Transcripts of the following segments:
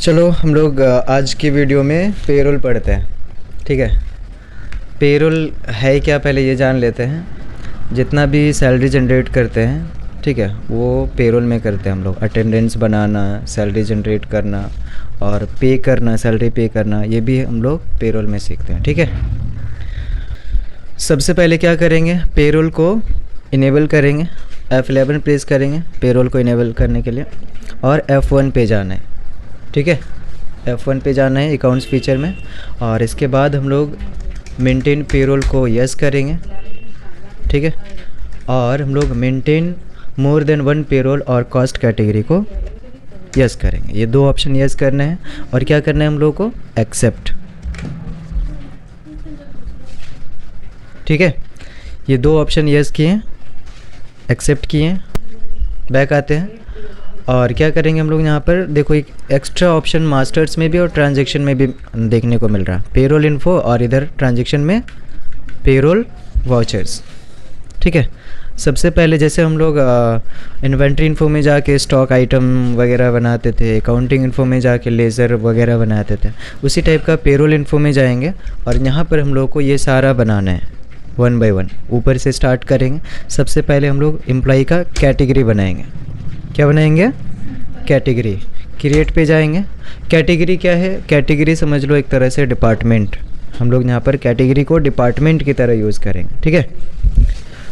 चलो हम लोग आज की वीडियो में पेरोल पढ़ते हैं। ठीक है, पेरोल है क्या पहले ये जान लेते हैं। जितना भी सैलरी जनरेट करते हैं, ठीक है, वो पेरोल में करते हैं हम लोग। अटेंडेंस बनाना, सैलरी जनरेट करना और पे करना, सैलरी पे करना, ये भी हम लोग पेरोल में सीखते हैं। ठीक है, सबसे पहले क्या करेंगे, पेरोल को इनेबल करेंगे। F11 प्रेस करेंगे पेरोल को इनेबल करने के लिए और F1 पे जाना है। ठीक है, F1 पे जाना है अकाउंट्स फीचर में और इसके बाद हम लोग मेंटेन पेरोल को यस करेंगे। ठीक है, और हम लोग maintain more than one payroll और कॉस्ट कैटेगरी को यस करेंगे। ये दो ऑप्शन यस करना है और क्या करना है हम लोग को, एक्सेप्ट। ठीक है, ये दो ऑप्शन यस किए, एक्सेप्ट किए, बैक आते हैं और क्या करेंगे हम लोग यहाँ पर देखो एक एक्स्ट्रा ऑप्शन मास्टर्स में भी और ट्रांजैक्शन में भी देखने को मिल रहा है, पेरोल इन्फो और इधर ट्रांजैक्शन में पेरोल वाउचर्स। ठीक है, सबसे पहले जैसे हम लोग इन्वेंट्री इन्फो में जाके स्टॉक आइटम वगैरह बनाते थे, अकाउंटिंग इन्फो में जाके लेज़र वगैरह बनाते थे, उसी टाइप का पेरोल इन्फो में जाएंगे और यहाँ पर हम लोग को ये सारा बनाना है वन बाय वन। ऊपर से स्टार्ट करेंगे। सबसे पहले हम लोग एम्प्लॉय का कैटेगरी बनाएंगे। क्या बनाएंगे, कैटेगरी। क्रिएट पे जाएंगे। कैटेगरी क्या है, कैटेगरी समझ लो एक तरह से डिपार्टमेंट। हम लोग यहाँ पर कैटेगरी को डिपार्टमेंट की तरह यूज़ करेंगे। ठीक है,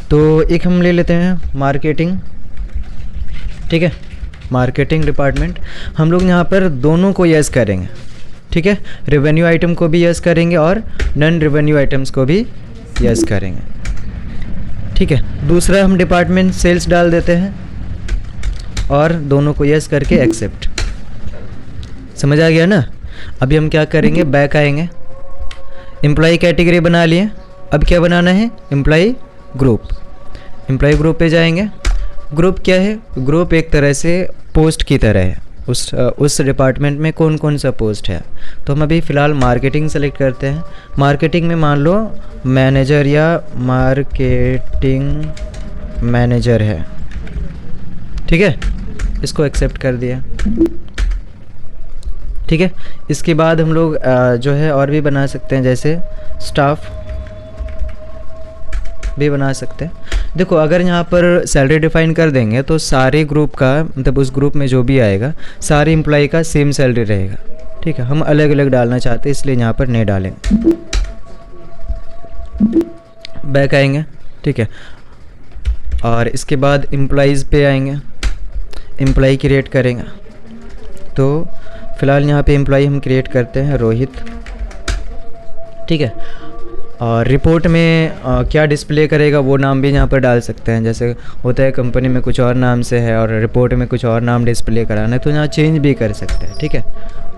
तो एक हम ले लेते हैं मार्केटिंग। ठीक है, मार्केटिंग डिपार्टमेंट। हम लोग यहाँ पर दोनों को यस करेंगे। ठीक है, रेवेन्यू आइटम को भी यस करेंगे और नॉन रेवेन्यू आइटम्स को भी यस करेंगे। ठीक है, दूसरा हम डिपार्टमेंट सेल्स डाल देते हैं और दोनों को यस करके एक्सेप्ट। समझ आ गया ना। अभी हम क्या करेंगे, बैक आएंगे। एम्प्लॉय कैटेगरी बना लिए, अब क्या बनाना है, एम्प्लॉय ग्रुप। एम्प्लॉय ग्रुप पे जाएंगे। ग्रुप क्या है, ग्रुप एक तरह से पोस्ट की तरह है। उस डिपार्टमेंट में कौन कौन सा पोस्ट है, तो हम अभी फ़िलहाल मार्केटिंग सेलेक्ट करते हैं। मार्केटिंग में मान लो मैनेजर या मार्केटिंग मैनेजर है। ठीक है, इसको एक्सेप्ट कर दिया। ठीक है, इसके बाद हम लोग जो है और भी बना सकते हैं, जैसे स्टाफ भी बना सकते हैं। देखो अगर यहाँ पर सैलरी डिफाइन कर देंगे तो सारे ग्रुप का, मतलब उस ग्रुप में जो भी आएगा सारे एम्प्लॉय का सेम सैलरी रहेगा। ठीक है, हम अलग अलग डालना चाहते हैं इसलिए यहाँ पर नहीं डालेंगे। बैक आएंगे। ठीक है, और इसके बाद एम्प्लॉयज़ पे आएंगे, एम्प्लॉय क्रिएट करेंगे। तो फ़िलहाल यहाँ पे एम्प्लॉय हम क्रिएट करते हैं रोहित। ठीक है, और रिपोर्ट में क्या डिस्प्ले करेगा वो नाम भी यहाँ पर डाल सकते हैं। जैसे होता है कंपनी में कुछ और नाम से है और रिपोर्ट में कुछ और नाम डिस्प्ले कराना है तो यहाँ चेंज भी कर सकते हैं। ठीक है,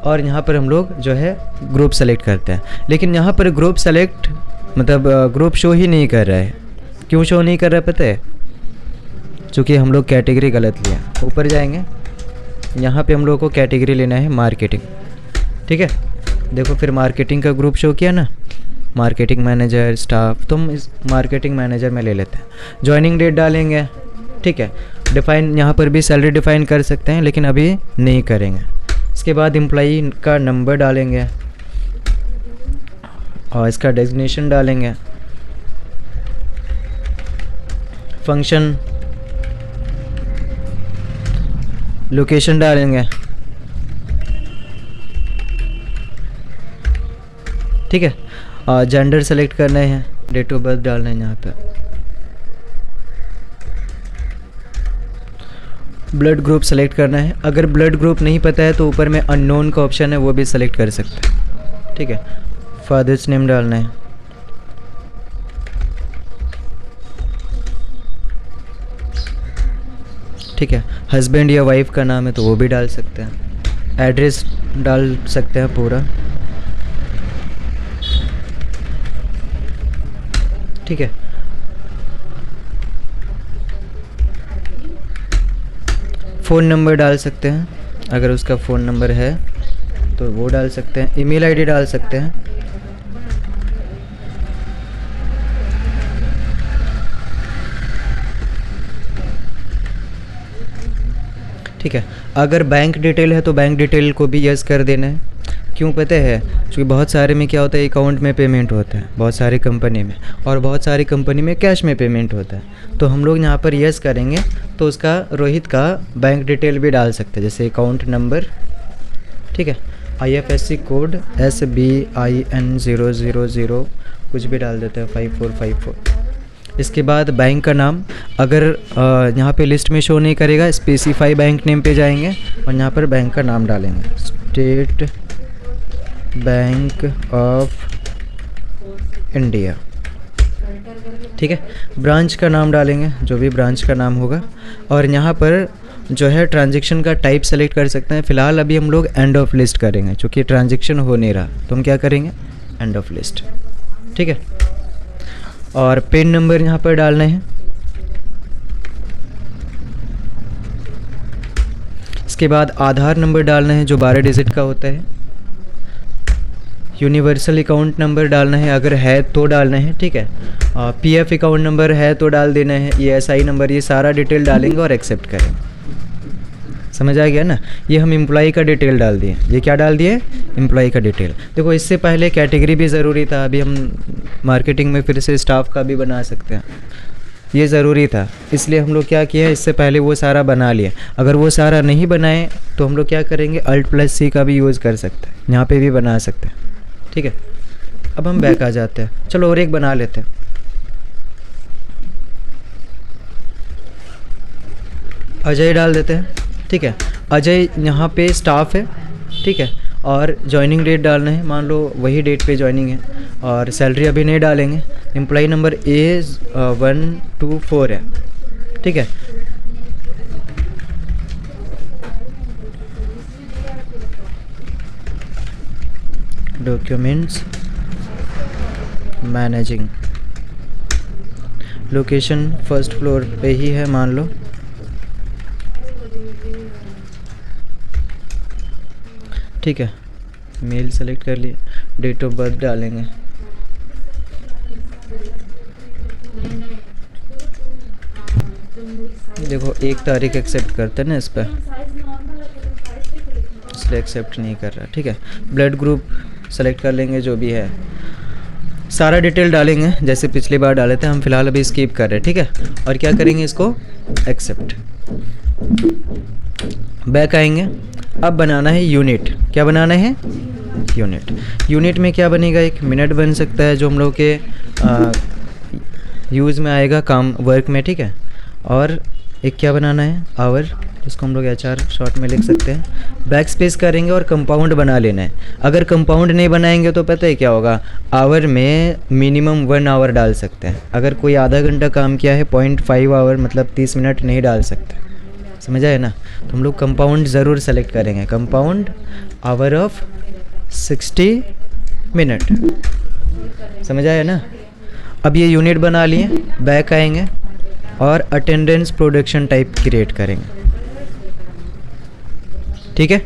और यहाँ पर हम लोग जो है ग्रुप सेलेक्ट करते हैं, लेकिन यहाँ पर ग्रुप सेलेक्ट मतलब ग्रुप शो ही नहीं कर रहा है। क्यों शो नहीं कर रहा है पता है, चूँकि हम लोग कैटेगरी गलत लिया। ऊपर जाएंगे, यहाँ पे हम लोग को कैटेगरी लेना है मार्केटिंग। ठीक है, देखो फिर मार्केटिंग का ग्रुप शो किया ना, मार्केटिंग मैनेजर स्टाफ, तो हम इस मार्केटिंग मैनेजर में ले लेते हैं। जॉइनिंग डेट डालेंगे। ठीक है, डिफ़ाइन यहाँ पर भी सैलरी डिफ़ाइन कर सकते हैं लेकिन अभी नहीं करेंगे। इसके बाद एम्प्लॉई का नंबर डालेंगे और इसका डेजिग्नेशन डालेंगे। फंक्शन लोकेशन डालेंगे। ठीक है, जेंडर सेलेक्ट करना है, डेट ऑफ बर्थ डालना है यहाँ पे। ब्लड ग्रुप सेलेक्ट करना है। अगर ब्लड ग्रुप नहीं पता है तो ऊपर में अननोन का ऑप्शन है, वो भी सेलेक्ट कर सकते हैं। ठीक है, फादर्स नेम डालना है। ठीक है, हस्बैंड या वाइफ का नाम है तो वो भी डाल सकते हैं। एड्रेस डाल सकते हैं पूरा। ठीक है, फ़ोन नंबर डाल सकते हैं, अगर उसका फ़ोन नंबर है तो वो डाल सकते हैं। ईमेल आईडी डाल सकते हैं। ठीक है। अगर बैंक डिटेल है तो बैंक डिटेल को भी यस कर देना है। क्यों पता है? क्योंकि बहुत सारे में क्या होता है, अकाउंट में पेमेंट होता है बहुत सारी कंपनी में, और बहुत सारी कंपनी में कैश में पेमेंट होता है। तो हम लोग यहाँ पर यस करेंगे तो उसका रोहित का बैंक डिटेल भी डाल सकते हैं, जैसे अकाउंट नंबर, ठीक है, IFSC कोड SBIN000 कुछ भी डाल देते हैं 5454। इसके बाद बैंक का नाम, अगर यहाँ पे लिस्ट में शो नहीं करेगा, स्पेसिफाई बैंक नेम पे जाएंगे और यहाँ पर बैंक का नाम डालेंगे, स्टेट बैंक ऑफ इंडिया, ठीक है। ब्रांच का नाम डालेंगे, जो भी ब्रांच का नाम होगा, और यहाँ पर जो है ट्रांजैक्शन का टाइप सेलेक्ट कर सकते हैं। फ़िलहाल अभी हम लोग एंड ऑफ लिस्ट करेंगे, क्योंकि ट्रांजैक्शन हो नहीं रहा, तो हम क्या करेंगे, एंड ऑफ लिस्ट, ठीक है। और पिन नंबर यहाँ पर डालने हैं। इसके बाद आधार नंबर डालना है, जो 12 डिजिट का होता है। यूनिवर्सल अकाउंट नंबर डालना है, अगर है तो डालना है, ठीक है। PF अकाउंट नंबर है तो डाल देना है, ESI नंबर, ये सारा डिटेल डालेंगे और एक्सेप्ट करेंगे। समझ आ गया ना? ये हम एम्प्लॉई का डिटेल डाल दिए। ये क्या डाल दिए? एम्प्लॉई का डिटेल। देखो, इससे पहले कैटेगरी भी ज़रूरी था, अभी हम मार्केटिंग में फिर से स्टाफ का भी बना सकते हैं, ये ज़रूरी था, इसलिए हम लोग क्या किया, इससे पहले वो सारा बना लिया। अगर वो सारा नहीं बनाए तो हम लोग क्या करेंगे, Alt+C का भी यूज़ कर सकते हैं, यहाँ पे भी बना सकते हैं, ठीक है। अब हम बैक आ जाते हैं, चलो और एक बना लेते हैं। अजय डाल देते हैं, ठीक है। अजय यहाँ पे स्टाफ है, ठीक है, और जॉइनिंग डेट डालना है, मान लो वही डेट पे जॉइनिंग है, और सैलरी अभी नहीं डालेंगे। एम्प्लॉई नंबर A124 है, ठीक है। Documents managing, location first floor पे ही है मान लो, ठीक है। मेल सेलेक्ट कर लिए, डेट ऑफ बर्थ डालेंगे, देखो 1 तारीख एक्सेप्ट करते हैं ना इस पर, इसलिए एक्सेप्ट नहीं कर रहा, ठीक है। ब्लड ग्रुप सेलेक्ट कर लेंगे, जो भी है सारा डिटेल डालेंगे जैसे पिछली बार डाले थे हम, फिलहाल अभी स्किप कर रहे हैं, ठीक है। और क्या करेंगे, इसको एक्सेप्ट। बैक आएंगे, अब बनाना है यूनिट। क्या बनाना है? यूनिट। यूनिट में क्या बनेगा, एक मिनट बन सकता है, जो हम लोग के यूज़ में आएगा काम वर्क में, ठीक है। और एक क्या बनाना है, आवर, जिसको हम लोग HR शॉर्ट में लिख सकते हैं। बैक स्पेस करेंगे और कंपाउंड बना लेना है। अगर कंपाउंड नहीं बनाएंगे तो पता है क्या होगा, आवर में मिनिमम 1 आवर डाल सकते हैं। अगर कोई आधा घंटा काम किया है 0.5 आवर मतलब 30 मिनट नहीं डाल सकते, समझ आए ना? तो हम लोग कंपाउंड ज़रूर सेलेक्ट करेंगे, कंपाउंड आवर ऑफ 60 मिनट, समझ आया ना? अब ये यूनिट बना लिए, बैक आएंगे और अटेंडेंस प्रोडक्शन टाइप क्रिएट करेंगे, ठीक है।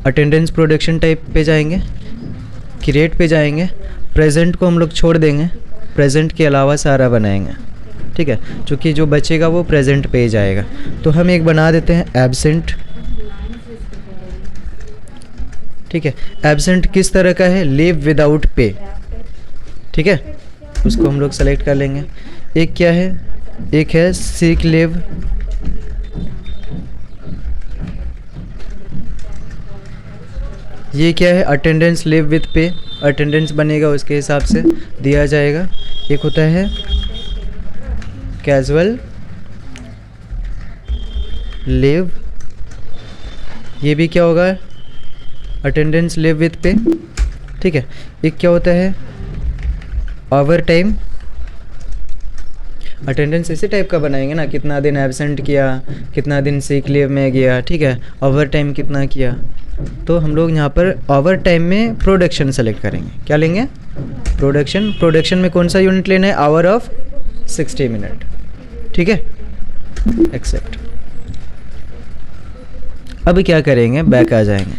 अटेंडेंस प्रोडक्शन टाइप पे जाएंगे, क्रिएट पे जाएंगे, प्रेजेंट को हम लोग छोड़ देंगे, प्रेजेंट के अलावा सारा बनाएंगे, ठीक है। चूँकि जो बचेगा वो प्रेजेंट पे जाएगा। तो हम एक बना देते हैं एब्सेंट, ठीक है। एब्सेंट किस तरह का है, लीव विदाउट पे, ठीक है, उसको हम लोग सेलेक्ट कर लेंगे। एक क्या है, एक है सिक लीव, ये क्या है, अटेंडेंस लीव विथ पे, अटेंडेंस बनेगा उसके हिसाब से दिया जाएगा। एक होता है कैजुअल लीव, ये भी क्या होगा, अटेंडेंस लीव विथ पे, ठीक है। एक क्या होता है ओवर टाइम, अटेंडेंस इसी टाइप का बनाएंगे ना, कितना दिन एब्सेंट किया, कितना दिन सिक लीव में गया, ठीक है। ओवर टाइम कितना किया, तो हम लोग यहाँ पर ओवर टाइम में प्रोडक्शन सेलेक्ट करेंगे। क्या लेंगे, प्रोडक्शन। प्रोडक्शन में कौन सा यूनिट लेना है, आवर ऑफ 60 मिनट, ठीक है, एक्सेप्ट। अब क्या करेंगे, बैक आ जाएंगे,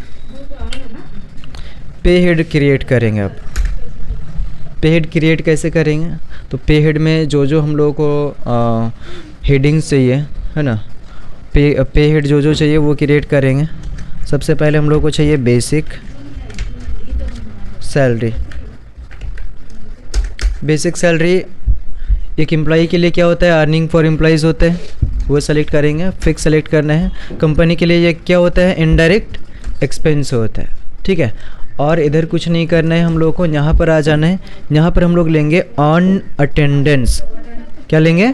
पे हेड क्रिएट करेंगे। अब पे हेड क्रिएट कैसे करेंगे, तो पे हेड में जो जो हम लोगों को हेडिंग्स चाहिए है ना, पे हेड जो चाहिए वो क्रिएट करेंगे। सबसे पहले हम लोग को चाहिए बेसिक सैलरी। बेसिक सैलरी एक एम्प्लॉई के लिए क्या होता है, अर्निंग फॉर एम्प्लॉइज़ होते हैं, वो सेलेक्ट करेंगे। फिक्स सेलेक्ट करना है। कंपनी के लिए ये क्या होता है, इनडायरेक्ट एक्सपेंस होता है, ठीक है। और इधर कुछ नहीं करना है हम लोग को, यहाँ पर आ जाना है। यहाँ पर हम लोग लेंगे ऑन अटेंडेंस। क्या लेंगे,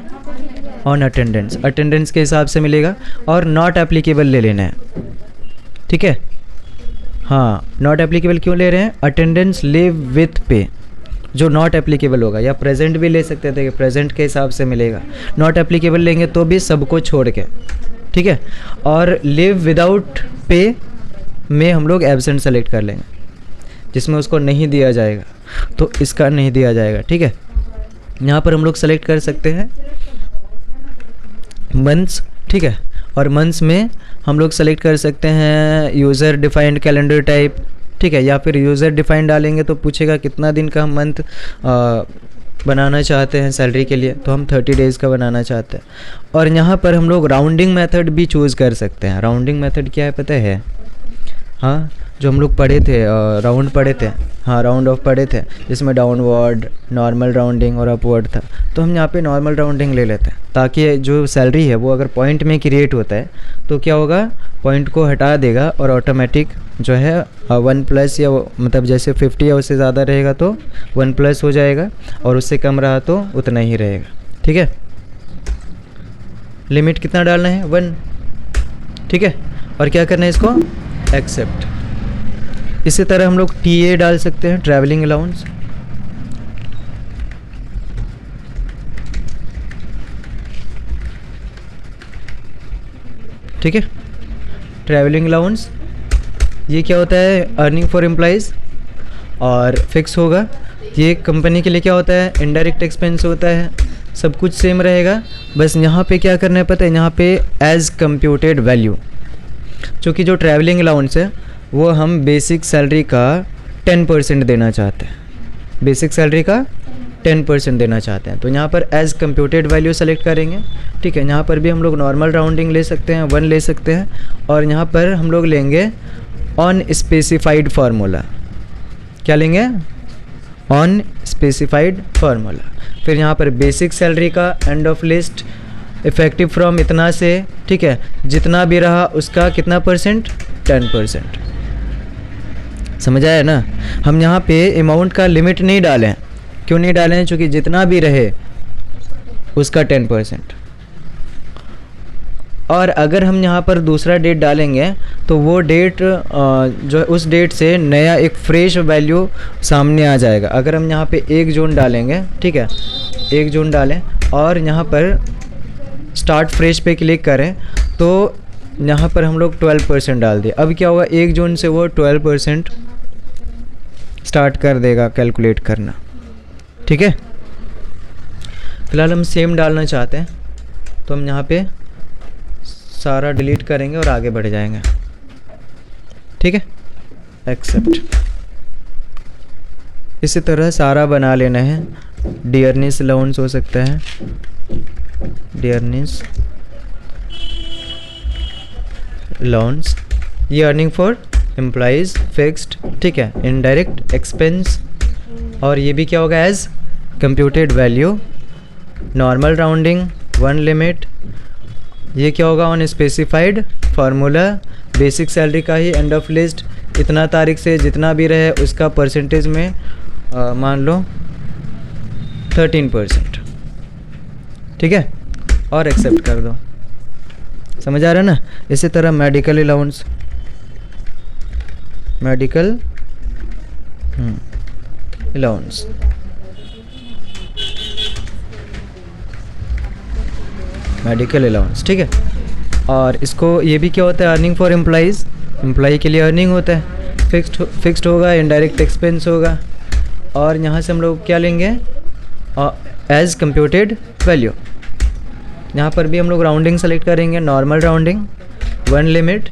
ऑन अटेंडेंस। अटेंडेंस के हिसाब से मिलेगा। और नॉट एप्लीकेबल ले लेना है, ठीक है। हाँ, नॉट एप्लीकेबल क्यों ले रहे हैं, अटेंडेंस लिव विथ पे जो नॉट एप्लीकेबल होगा, या प्रेजेंट भी ले सकते थे, प्रेजेंट के हिसाब से मिलेगा। नॉट एप्लीकेबल लेंगे तो भी सबको छोड़ के, ठीक है। और लिव विदाउट पे में हम लोग एब्सेंट सेलेक्ट कर लेंगे, जिसमें उसको नहीं दिया जाएगा तो इसका नहीं दिया जाएगा, ठीक है। यहाँ पर हम लोग सेलेक्ट कर सकते हैं मंथ्स, ठीक है। और मंथ्स में हम लोग सेलेक्ट कर सकते हैं यूज़र डिफाइंड कैलेंडर टाइप, ठीक है। या फिर यूज़र डिफाइंड डालेंगे तो पूछेगा कितना दिन का हम मंथ बनाना चाहते हैं सैलरी के लिए, तो हम 30 डेज़ का बनाना चाहते हैं। और यहाँ पर हम लोग राउंडिंग मेथड भी चूज़ कर सकते हैं। राउंडिंग मेथड क्या है पता है, हाँ, जो हम लोग पढ़े थे, राउंड पढ़े थे, हाँ, राउंड ऑफ पढ़े थे, जिसमें डाउनवर्ड, नॉर्मल राउंडिंग और अपवर्ड था। तो हम यहाँ पे नॉर्मल राउंडिंग ले लेते हैं, ताकि जो सैलरी है वो अगर पॉइंट में क्रिएट होता है तो क्या होगा, पॉइंट को हटा देगा और ऑटोमेटिक जो है 1+ या मतलब जैसे 50 या उससे ज़्यादा रहेगा तो 1+ हो जाएगा, और उससे कम रहा तो उतना ही रहेगा, ठीक है। लिमिट कितना डालना है, 1, ठीक है। और क्या करना है, इसको एक्सेप्ट। इसी तरह हम लोग TA डाल सकते हैं, ट्रैवलिंग अलाउंस, ठीक है। ट्रैवलिंग अलाउंस ये क्या होता है, अर्निंग फॉर एम्प्लॉइज़, और फिक्स होगा। ये कंपनी के लिए क्या होता है, इनडायरेक्ट एक्सपेंस होता है। सब कुछ सेम रहेगा, बस यहाँ पे क्या करना है पता है, यहाँ पे एज कंप्यूटेड वैल्यू, चूँकि जो ट्रैवलिंग अलाउंस है वो हम बेसिक सैलरी का 10% देना चाहते हैं, बेसिक सैलरी का 10% देना चाहते हैं। तो यहाँ पर एज कंप्यूटेड वैल्यू सेलेक्ट करेंगे, ठीक है। यहाँ पर भी हम लोग नॉर्मल राउंडिंग ले सकते हैं, 1 ले सकते हैं। और यहाँ पर हम लोग लेंगे ऑन स्पेसिफाइड फार्मूला। क्या लेंगे, ऑन स्पेसिफाइड फार्मूला। फिर यहाँ पर बेसिक सैलरी का and of list effective from इतना से, ठीक है, जितना भी रहा उसका कितना परसेंट, 10%। समझ आया ना। हम यहाँ पे अमाउंट का लिमिट नहीं डालें, क्यों नहीं डालें, क्योंकि जितना भी रहे उसका 10%। और अगर हम यहाँ पर दूसरा डेट डालेंगे तो वो डेट जो है उस डेट से नया एक फ्रेश वैल्यू सामने आ जाएगा। अगर हम यहाँ पे 1 जून डालेंगे, ठीक है, 1 जून डालें और यहाँ पर स्टार्ट फ्रेश पे क्लिक करें तो यहाँ पर हम लोग 12% डाल दिए। अब क्या होगा, 1 जून से वो 12% स्टार्ट कर देगा कैलकुलेट करना, ठीक है। फिलहाल हम सेम डालना चाहते हैं तो हम यहाँ पे सारा डिलीट करेंगे और आगे बढ़ जाएंगे, ठीक है। एक्सेप्ट। इसी तरह सारा बना लेना है। डियरनेस अलाउंस हो सकता है, डियरनेस अलाउंस, ये अर्निंग फॉर एम्प्लॉइज़ फिक्स्ड, ठीक है। इनडायरेक्ट एक्सपेंस, और ये भी क्या होगा, as computed value. Normal rounding, 1 limit, ये क्या होगा, on specified formula. Basic salary का ही एंड ऑफ लिस्ट, इतना तारीख से जितना भी रहे उसका परसेंटेज में मान लो 13%, ठीक है। और एक्सेप्ट कर दो। समझ आ रहा है ना। इसी तरह medical allowance, medical allowance, medical allowance, ठीक है। और इसको ये भी क्या होता है, अर्निंग फॉर एम्प्लॉइज़, एम्प्लॉई के लिए अर्निंग होता है। फिक्स्ड होगा, इनडायरेक्ट एक्सपेंस होगा। और यहाँ से हम लोग क्या लेंगे, एज कंप्यूटेड वैल्यू। यहाँ पर भी हम लोग राउंडिंग सेलेक्ट करेंगे, नॉर्मल राउंडिंग, 1 लिमिट।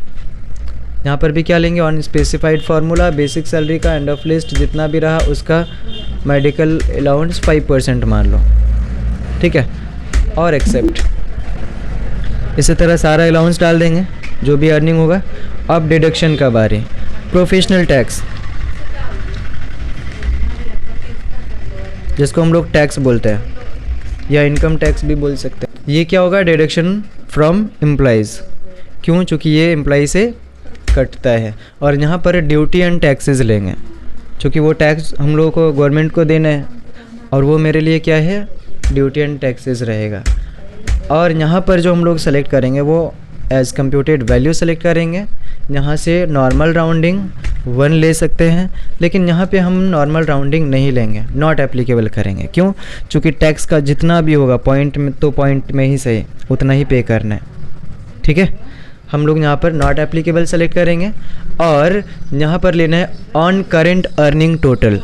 यहाँ पर भी क्या लेंगे, on specified formula. Basic salary का एंड ऑफ लिस्ट जितना भी रहा उसका मेडिकल अलाउंस 5% मान लो, ठीक है। और एक्सेप्ट। इसी तरह सारा अलाउंस डाल देंगे जो भी अर्निंग होगा। अब डिडक्शन का बारी, प्रोफेशनल टैक्स, जिसको हम लोग टैक्स बोलते हैं या इनकम टैक्स भी बोल सकते हैं। ये क्या होगा, डिडक्शन फ्रॉम एम्प्लॉइज़। क्यों? चूँकि ये एम्प्लॉई से कटता है। और यहाँ पर ड्यूटी एंड टैक्सेस लेंगे, चूँकि वो टैक्स हम लोगों को गवर्नमेंट को देना है और वो मेरे लिए क्या है, ड्यूटी एंड टैक्सेस रहेगा। और यहाँ पर जो हम लोग सेलेक्ट करेंगे वो एज कंप्यूटेड वैल्यू सेलेक्ट करेंगे। यहाँ से नॉर्मल राउंडिंग 1 ले सकते हैं, लेकिन यहाँ पे हम नॉर्मल राउंडिंग नहीं लेंगे, नॉट एप्लीकेबल करेंगे। क्यों? चूँकि टैक्स का जितना भी होगा पॉइंट में, तो पॉइंट में ही सही उतना ही पे करना है। ठीक है, हम लोग यहाँ पर नॉट एप्लीकेबल सेलेक्ट करेंगे और यहाँ पर लेना है ऑन करेंट अर्निंग टोटल,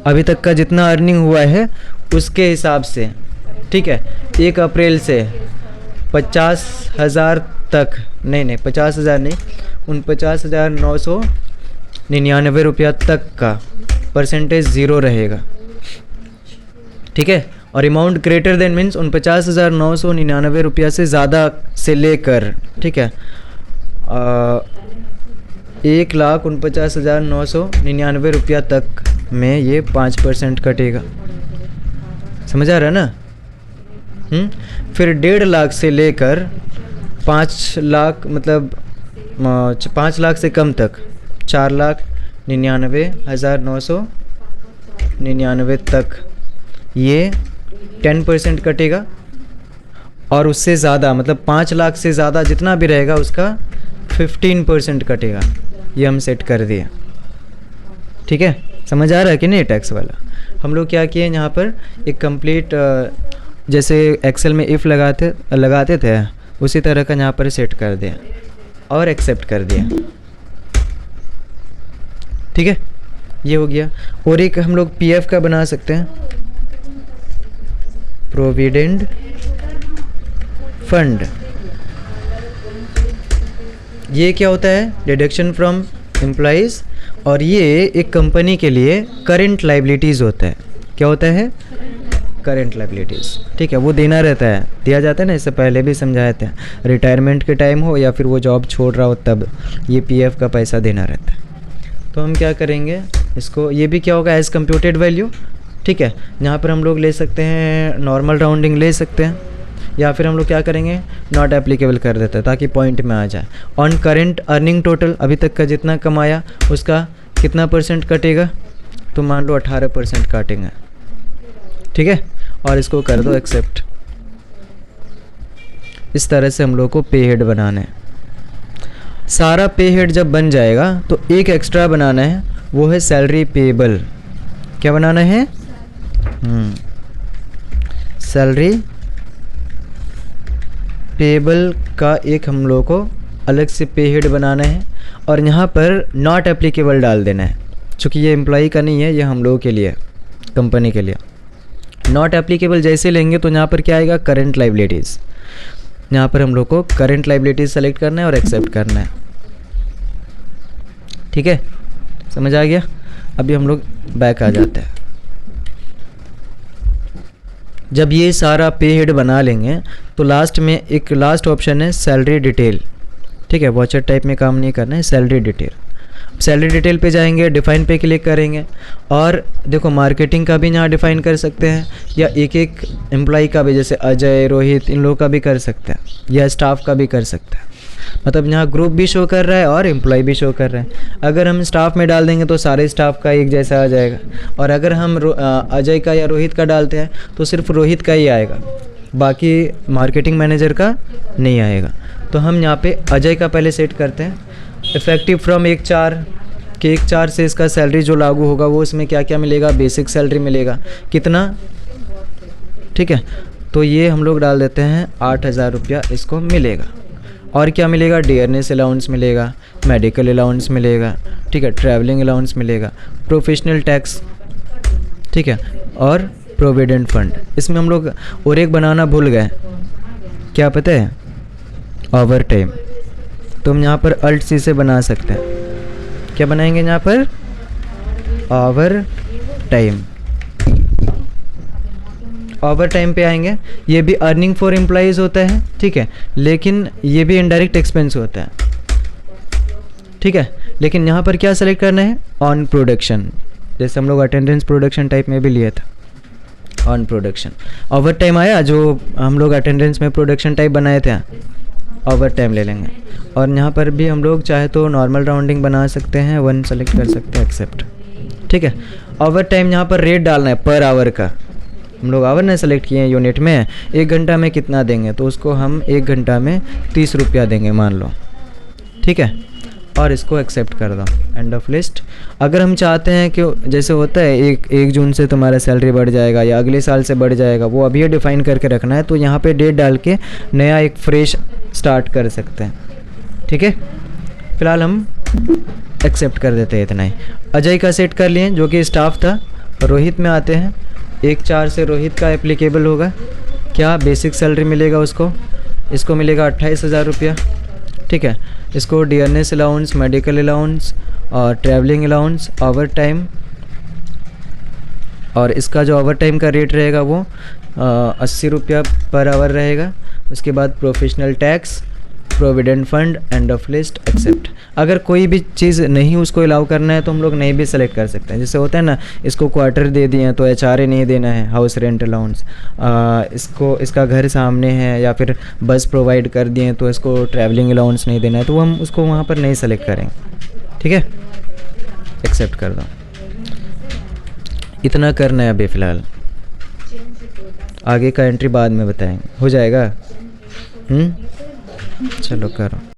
अभी तक का जितना अर्निंग हुआ है उसके हिसाब से। ठीक है, 1 अप्रैल से 50,000 तक, नहीं 50,000 नहीं, 49,999 रुपया तक का परसेंटेज 0 रहेगा। ठीक है, और अमाउंट ग्रेटर देन मीन्स 49,999 रुपया से ज़्यादा से लेकर, ठीक है, 1,49,999 रुपया तक में ये 5% कटेगा। समझ आ रहा है ना? फिर 1.5 लाख से लेकर 5 लाख, मतलब 5 लाख से कम तक 4,99,999 तक ये 10% कटेगा। और उससे ज़्यादा, मतलब 5 लाख से ज़्यादा जितना भी रहेगा उसका 15% कटेगा। ये हम सेट कर दिए। ठीक है, समझ आ रहा है कि नहीं? टैक्स वाला हम लोग क्या किए, यहाँ पर एक कंप्लीट, जैसे एक्सेल में इफ़ लगाते थे उसी तरह का यहाँ पर सेट कर दिया और एक्सेप्ट कर दिया। ठीक है, ये हो गया। और एक हम लोग पीएफ का बना सकते हैं, प्रोविडेंट फंड। ये क्या होता है, डिडक्शन फ्रॉम एम्प्लॉइज़, और ये एक कंपनी के लिए करेंट लाइबिलिटीज़ होता है। क्या होता है? Current liabilities. ठीक है, वो देना रहता है, दिया जाता है ना, इससे पहले भी समझाया था। रिटायरमेंट के टाइम हो या फिर वो जॉब छोड़ रहा हो तब ये पीएफ का पैसा देना रहता है। तो हम क्या करेंगे इसको, ये भी क्या होगा, एज कंप्यूटेड वैल्यू। ठीक है, यहाँ पर हम लोग ले सकते हैं नॉर्मल राउंडिंग ले सकते हैं, या फिर हम लोग क्या करेंगे, नॉट एप्लीकेबल कर देते हैं ताकि पॉइंट में आ जाए। ऑन करेंट अर्निंग टोटल, अभी तक का जितना कमाया उसका कितना परसेंट कटेगा, तो मान लो 18% काटेंगे। ठीक है, और इसको कर दो एक्सेप्ट। इस तरह से हम लोग को पे हेड बनाना है। सारा पे हेड जब बन जाएगा तो एक एक्स्ट्रा बनाना है, वो है सैलरी पेएबल। क्या बनाना है? सैलरी पेएबल का एक हम लोग को अलग से पे हेड बनाना है और यहाँ पर नॉट एप्लीकेबल डाल देना है, क्योंकि ये एम्प्लॉई का नहीं है, ये हम लोगों के लिए, कंपनी के लिए। नॉट एप्लीकेबल जैसे लेंगे तो यहाँ पर क्या आएगा, करंट लाइबिलिटीज़। यहाँ पर हम लोग को करंट लाइबिलिटीज़ सेलेक्ट करना है और एक्सेप्ट करना है। ठीक है, समझ आ गया? अभी हम लोग बैक आ जाते हैं। जब ये सारा पे हेड बना लेंगे तो लास्ट में एक लास्ट ऑप्शन है सैलरी डिटेल। ठीक है, वॉचर टाइप में काम नहीं करना है, सैलरी डिटेल। सैलरी डिटेल पे जाएंगे, डिफ़ाइन पे क्लिक करेंगे और देखो मार्केटिंग का भी यहाँ डिफ़ाइन कर सकते हैं, या एक एक एम्प्लॉई का भी, जैसे अजय, रोहित, इन लोगों का भी कर सकते हैं, या स्टाफ का भी कर सकते हैं। मतलब यहाँ ग्रुप भी शो कर रहा है और एम्प्लॉय भी शो कर रहा है। अगर हम स्टाफ में डाल देंगे तो सारे स्टाफ का एक जैसा आ जाएगा, और अगर हम अजय का या रोहित का डालते हैं तो सिर्फ रोहित का ही आएगा, बाकी मार्केटिंग मैनेजर का नहीं आएगा। तो हम यहाँ पे अजय का पहले सेट करते हैं। इफ़ेक्टिव फ्रॉम 1/4 के 1/4 से इसका सैलरी जो लागू होगा वो इसमें क्या क्या मिलेगा, बेसिक सैलरी मिलेगा कितना। ठीक है, तो ये हम लोग डाल देते हैं 8,000 रुपया इसको मिलेगा। और क्या मिलेगा, डियरनेस अलाउंस मिलेगा, मेडिकल अलाउंस मिलेगा, ठीक है, ट्रैवलिंग अलाउंस मिलेगा, प्रोफेशनल टैक्स, ठीक है, और प्रोविडेंट फंड। इसमें हम लोग और एक बनाना भूल गए, क्या पता है, ओवर टाइम। तो हम यहाँ पर अल्ट सी से बना सकते हैं। क्या बनाएंगे यहाँ पर, ओवर टाइम। ओवर टाइम पे आएंगे, ये भी अर्निंग फॉर एम्प्लॉयज़ होता है, ठीक है, लेकिन ये भी इनडायरेक्ट एक्सपेंस होता है, ठीक है। लेकिन यहाँ पर क्या सेलेक्ट करना है, ऑन प्रोडक्शन, जैसे हम लोग अटेंडेंस प्रोडक्शन टाइप में भी लिया था, ऑन प्रोडक्शन। ओवर टाइम आया, जो हम लोग अटेंडेंस में प्रोडक्शन टाइप बनाए थे, ओवर टाइम ले लेंगे। और यहाँ पर भी हम लोग चाहे तो नॉर्मल राउंडिंग बना सकते हैं, 1 सेलेक्ट कर सकते हैं, एक्सेप्ट, ठीक है। ओवर टाइम यहाँ पर रेट डालना है पर आवर का, हम लोग आवर ने सेलेक्ट किए हैं यूनिट में, 1 घंटा में कितना देंगे, तो उसको हम 1 घंटा में 30 रुपया देंगे मान लो, ठीक है। और इसको एक्सेप्ट कर दो, एंड ऑफ लिस्ट। अगर हम चाहते हैं कि जैसे होता है 1 जून से तुम्हारा सैलरी बढ़ जाएगा या अगले साल से बढ़ जाएगा, वो अभी डिफ़ाइन करके रखना है, तो यहाँ पे डेट डाल के नया एक फ्रेश स्टार्ट कर सकते हैं, ठीक है। फ़िलहाल हम एक्सेप्ट कर देते हैं इतना ही। अजय का सेट कर लिए, जो कि स्टाफ था। रोहित में आते हैं, 1/4 से रोहित का एप्लीकेबल होगा, क्या बेसिक सैलरी मिलेगा उसको, इसको मिलेगा 28,000 रुपया, ठीक है। इसको डियरनेस अलाउंस, मेडिकल अलाउंस और ट्रैवलिंग अलाउंस, ओवर टाइम, और इसका जो ओवर टाइम का रेट रहेगा वो 80 रुपया पर आवर रहेगा। उसके बाद professional tax, provident fund, end of list, except. अगर कोई भी चीज़ नहीं उसको अलाउ करना है तो हम लोग नहीं भी सेलेक्ट कर सकते हैं, जैसे होता है ना, इसको क्वार्टर दे दिए हैं तो HRA नहीं देना है, हाउस रेंट अलाउंस, इसको इसका घर सामने है या फिर बस प्रोवाइड कर दिए हैं तो इसको ट्रैवलिंग अलाउंस नहीं देना है, तो हम उसको वहाँ पर नहीं सेलेक्ट करेंगे, ठीक है। एक्सेप्ट कर दो, इतना करना है अभी फ़िलहाल, आगे का एंट्री बाद में बताएंगे, हो जाएगा। चलो करो।